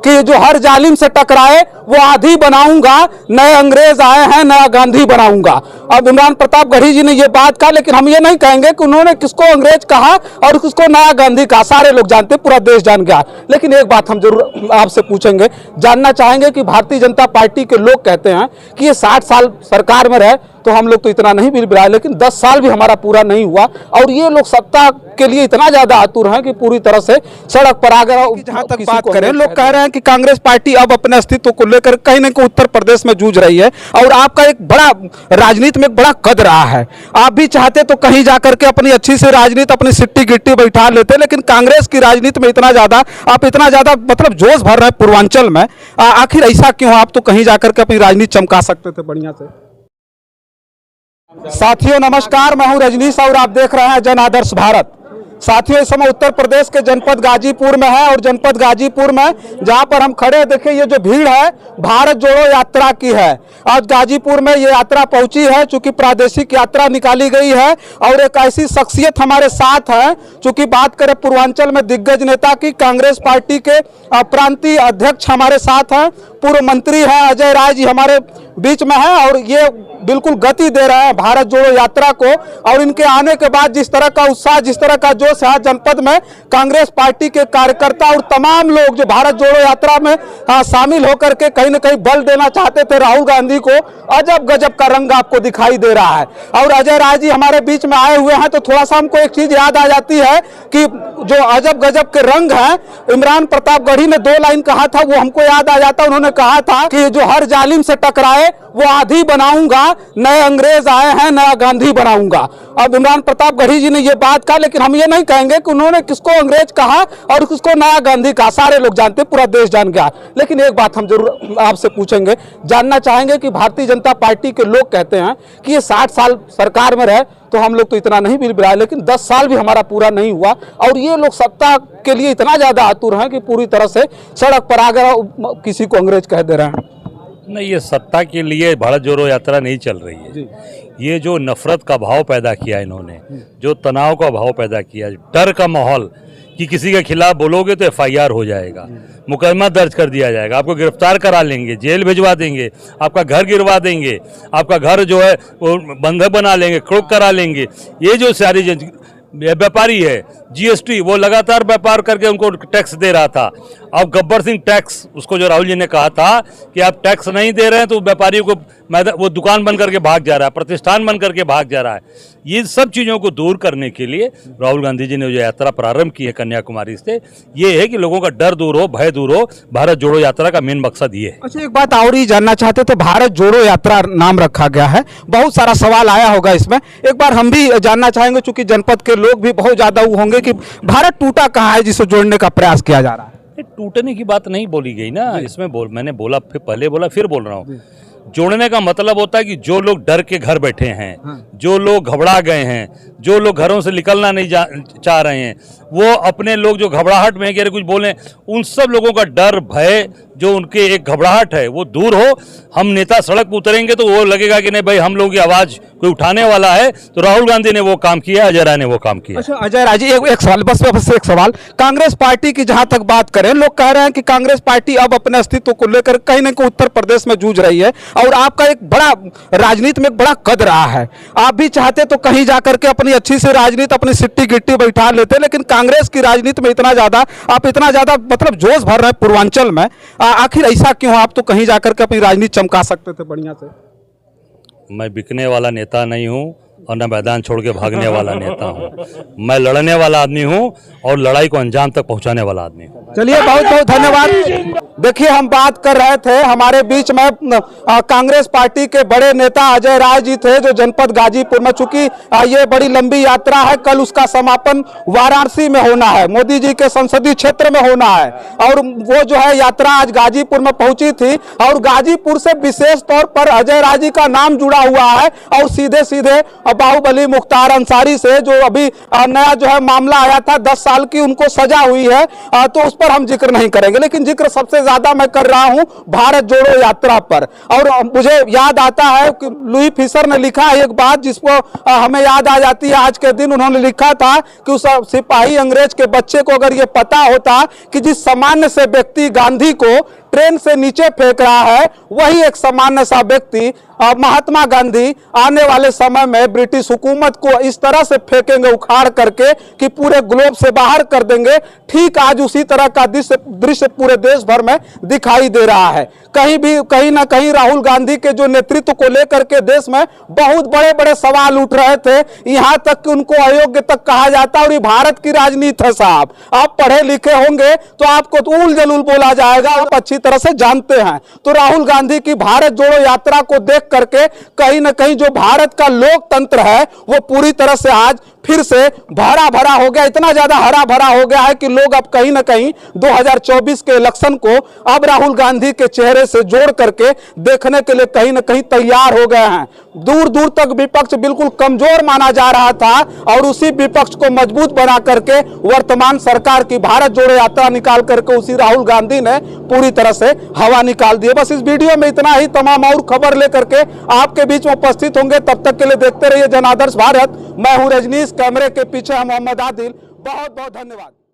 कि जो हर जालिम से टकराए वो आंधी बनाऊंगा, नए अंग्रेज आए हैं नया गांधी बनाऊंगा। अब इमरान प्रतापगढ़ी जी ने ये बात कहा, लेकिन हम ये नहीं कहेंगे कि उन्होंने किसको अंग्रेज कहा और किसको नया गांधी कहा, सारे लोग जानते, पूरा देश जान गया। लेकिन एक बात हम जरूर आपसे पूछेंगे, जानना चाहेंगे कि भारतीय जनता पार्टी के लोग कहते हैं कि ये 60 साल सरकार में रहे तो हम लोग तो इतना नहीं बिलबिलाए, लेकिन 10 साल भी हमारा पूरा नहीं हुआ और ये लोग सत्ता के लिए इतना ज्यादा आतुर हैं कि पूरी तरह से सड़क पर आ गए। जहां तक बात करें, लोग कह रहे हैं कि कांग्रेस पार्टी अब अपने अस्तित्व को लेकर कहीं न कहीं उत्तर प्रदेश में जूझ रही है और आपका एक बड़ा राजनीति में एक बड़ा कद रहा है। आप भी चाहते तो कहीं जाकर के अपनी अच्छी से राजनीति अपनी सिट्टी गिट्टी बैठा लेते, लेकिन कांग्रेस की राजनीति में इतना ज्यादा मतलब जोश भर रहे हैं पूर्वांचल में, आखिर ऐसा क्यों? आप तो कहीं जाकर के अपनी राजनीति चमका सकते थे बढ़िया से। साथियों नमस्कार, मैं हूं रजनीश और आप देख रहे हैं जन आदर्श भारत। साथियों इस समय उत्तर प्रदेश के जनपद गाजीपुर में है और जनपद गाजीपुर में जहां पर हम खड़े हैं, देखिए ये जो भीड़ है भारत जोड़ो यात्रा की है। आज गाजीपुर में ये यात्रा पहुंची है, चूंकि प्रादेशिक यात्रा निकाली गई है और एक ऐसी शख्सियत हमारे साथ है, चूंकि बात करें पूर्वांचल में दिग्गज नेता की, कांग्रेस पार्टी के प्रांतीय अध्यक्ष हमारे साथ हैं, पूर्व मंत्री हैं अजय राय जी हमारे बीच में है और ये बिल्कुल गति दे रहे हैं भारत जोड़ो यात्रा को। और इनके आने के बाद जिस तरह का उत्साह, जिस तरह का जोश है जनपद में, कांग्रेस पार्टी के कार्यकर्ता और तमाम लोग जो भारत जोड़ो यात्रा में शामिल होकर के कहीं न कहीं बल देना चाहते थे राहुल गांधी को, अजब गजब का रंग आपको दिखाई दे रहा है। और अजय राय जी हमारे बीच में आए हुए हैं तो थोड़ा सा हमको एक चीज याद आ जाती है कि जो अजब गजब के रंग है, इमरान प्रतापगढ़ी ने 2 लाइन कहा था, वो हमको याद आ जाता। उन्होंने कहा था कि जो हर जालिम से टकराए वो आंधी बनाऊंगा, नए अंग्रेज आए हैं नया गांधी बनाऊंगा। अब इमरान प्रतापगढ़ी जी ने ये बात कहा, लेकिन हम ये नहीं कहेंगे कि उन्होंने किसको अंग्रेज कहा और किसको नया गांधी कहा, सारे लोग जानते, पूरा देश जान गया। लेकिन एक बात हम जरूर आपसे पूछेंगे, जानना चाहेंगे कि भारतीय जनता पार्टी के लोग कहते हैं कि ये 60 साल सरकार में रहे तो हम लोग तो इतना नहीं बिलबिलाए, लेकिन 10 साल भी हमारा पूरा नहीं हुआ और ये लोग सत्ता के लिए इतना ज्यादा आतुर हैं कि पूरी तरह से सड़क पर आ गए, किसी को अंग्रेज कह दे रहे हैं। नहीं, ये सत्ता के लिए भारत जोड़ो यात्रा नहीं चल रही है। ये जो नफरत का भाव पैदा किया इन्होंने, जो तनाव का भाव पैदा किया, डर का माहौल कि किसी के खिलाफ बोलोगे तो FIR हो जाएगा, मुकदमा दर्ज कर दिया जाएगा, आपको गिरफ्तार करा लेंगे, जेल भिजवा देंगे, आपका घर गिरवा देंगे, आपका घर जो है वो बंधक बना लेंगे, क्रोक करा लेंगे। ये जो सारी व्यापारी है GST, वो लगातार व्यापार करके उनको टैक्स दे रहा था। अब गब्बर सिंह टैक्स, उसको जो राहुल जी ने कहा था कि आप टैक्स नहीं दे रहे हैं तो व्यापारियों को वो दुकान बंद करके भाग जा रहा है, प्रतिष्ठान बंद करके भाग जा रहा है। ये सब चीज़ों को दूर करने के लिए राहुल गांधी जी ने जो यात्रा प्रारंभ की है कन्याकुमारी से, ये है कि लोगों का डर दूर हो, भय दूर हो। भारत जोड़ो यात्रा का मेन मकसद ये है। अच्छा, एक बात और ही जानना चाहते थे, भारत जोड़ो यात्रा नाम रखा गया है, बहुत सारा सवाल आया होगा इसमें, एक बार हम भी जानना चाहेंगे, चूंकि जनपद के लोग भी बहुत ज्यादा होंगे कि भारत टूटा कहाँ है जिसे जोड़ने का प्रयास किया जा रहा है। टूटने की बात नहीं बोली गई ना इसमें, मैंने बोला, फिर पहले बोला, फिर बोल रहा हूँ। जोड़ने का मतलब होता है कि जो लोग डर के घर बैठे हैं, जो लोग घबरा गए हैं, जो लोग घरों से निकलना नहीं चाह रहे हैं, वो अपने लोग जो घबराहट में कह रहे कुछ बोलें, उन सब लोगों का डर भय, जो उनके एक घबराहट है वो दूर हो। हम नेता सड़क पर उतरेंगे तो वो लगेगा कि नहीं भाई हम लोगों की आवाज़ कोई उठाने वाला है। तो राहुल गांधी ने वो काम किया, अजय राय ने वो काम किया। अच्छा अजय राय जी, एक सवाल, बस एक सवाल, कांग्रेस पार्टी की जहां तक बात करें, लोग कह रहे हैं कि कांग्रेस पार्टी अब अपने अस्तित्व को लेकर कहीं न कहीं उत्तर प्रदेश में जूझ रही है और आपका एक बड़ा राजनीति में एक बड़ा कद रहा है। आप भी चाहते तो कहीं जाकर के अपनी अच्छी से राजनीति अपनी सिट्टी गिट्टी बैठा लेते, लेकिन कांग्रेस की राजनीति में इतना ज्यादा मतलब जोश भर रहे हैं पूर्वांचल में, आखिर ऐसा क्यों? आप तो कहीं जाकर के अपनी राजनीति चमका सकते थे बढ़िया से। मैं बिकने वाला नेता नहीं हूँ और न मैदान छोड़ के भागने वाला नेता हूँ। मैं लड़ने वाला आदमी हूँ और लड़ाई को अंजाम तक पहुँचाने वाला आदमी हूँ। चलिए, बहुत बहुत धन्यवाद। देखिए, हम बात कर रहे थे, हमारे बीच में कांग्रेस पार्टी के बड़े नेता अजय राय जी थे, जो जनपद गाजीपुर में, चूंकि ये बड़ी लंबी यात्रा है, कल उसका समापन वाराणसी में होना है, मोदी जी के संसदीय क्षेत्र में होना है, और वो जो है यात्रा आज गाजीपुर में पहुंची थी और गाजीपुर से विशेष तौर पर अजय राय जी का नाम जुड़ा हुआ है और सीधे सीधे बाहुबली मुख्तार अंसारी से, जो अभी नया जो है मामला आया था, 10 साल की उनको सजा हुई है, तो उस पर हम जिक्र नहीं करेंगे। लेकिन जिक्र सबसे ज्यादा मैं कर रहा हूं भारत जोड़ो यात्रा पर। और मुझे याद आता है कि लुई फिशर ने लिखा एक बात जिसको हमें याद आ जाती है आज के दिन। उन्होंने लिखा था कि उस सिपाही अंग्रेज के बच्चे को अगर यह पता होता कि जिस सामान्य से व्यक्ति गांधी को ट्रेन से नीचे फेंक रहा है वही एक सामान्य सा व्यक्ति महात्मा गांधी आने वाले समय में ब्रिटिश हुकूमत को इस तरह से फेंकेंगे उखाड़ करके कि पूरे ग्लोब से बाहर कर देंगे। ठीक आज उसी तरह का दृश्य पूरे देश भर में दिखाई दे रहा है। कहीं ना कहीं राहुल गांधी के जो नेतृत्व को लेकर के देश में बहुत बड़े बड़े सवाल उठ रहे थे, यहां तक कि उनको अयोग्य तक कहा जाता। और ये भारत की राजनीति है साहब, आप पढ़े लिखे होंगे तो आपको तो उल जलूल बोला जाएगा, आप अच्छी तरह से जानते हैं। तो राहुल गांधी की भारत जोड़ो यात्रा को देख करके कहीं ना कहीं जो भारत का लोकतंत्र है वो पूरी तरह से आज फिर से भरा भरा हो गया। इतना ज्यादा हरा भरा हो गया है कि लोग अब कहीं ना कहीं 2024 के इलेक्शन को अब राहुल गांधी के चेहरे से जोड़ करके देखने के लिए कहीं ना कहीं तैयार हो गए हैं। दूर दूर तक विपक्ष बिल्कुल कमजोर माना जा रहा था और उसी विपक्ष को मजबूत बना करके वर्तमान सरकार की भारत जोड़ो यात्रा निकाल करके उसी राहुल गांधी ने पूरी तरह से हवा निकाल दी। बस इस वीडियो में इतना ही। तमाम और खबर लेकर के आपके बीच में उपस्थित होंगे, तब तक के लिए देखते रहिए जन आदर्श भारत। मैं हूं रजनीश, कैमरे के पीछे है मोहम्मद आदिल। बहुत बहुत धन्यवाद।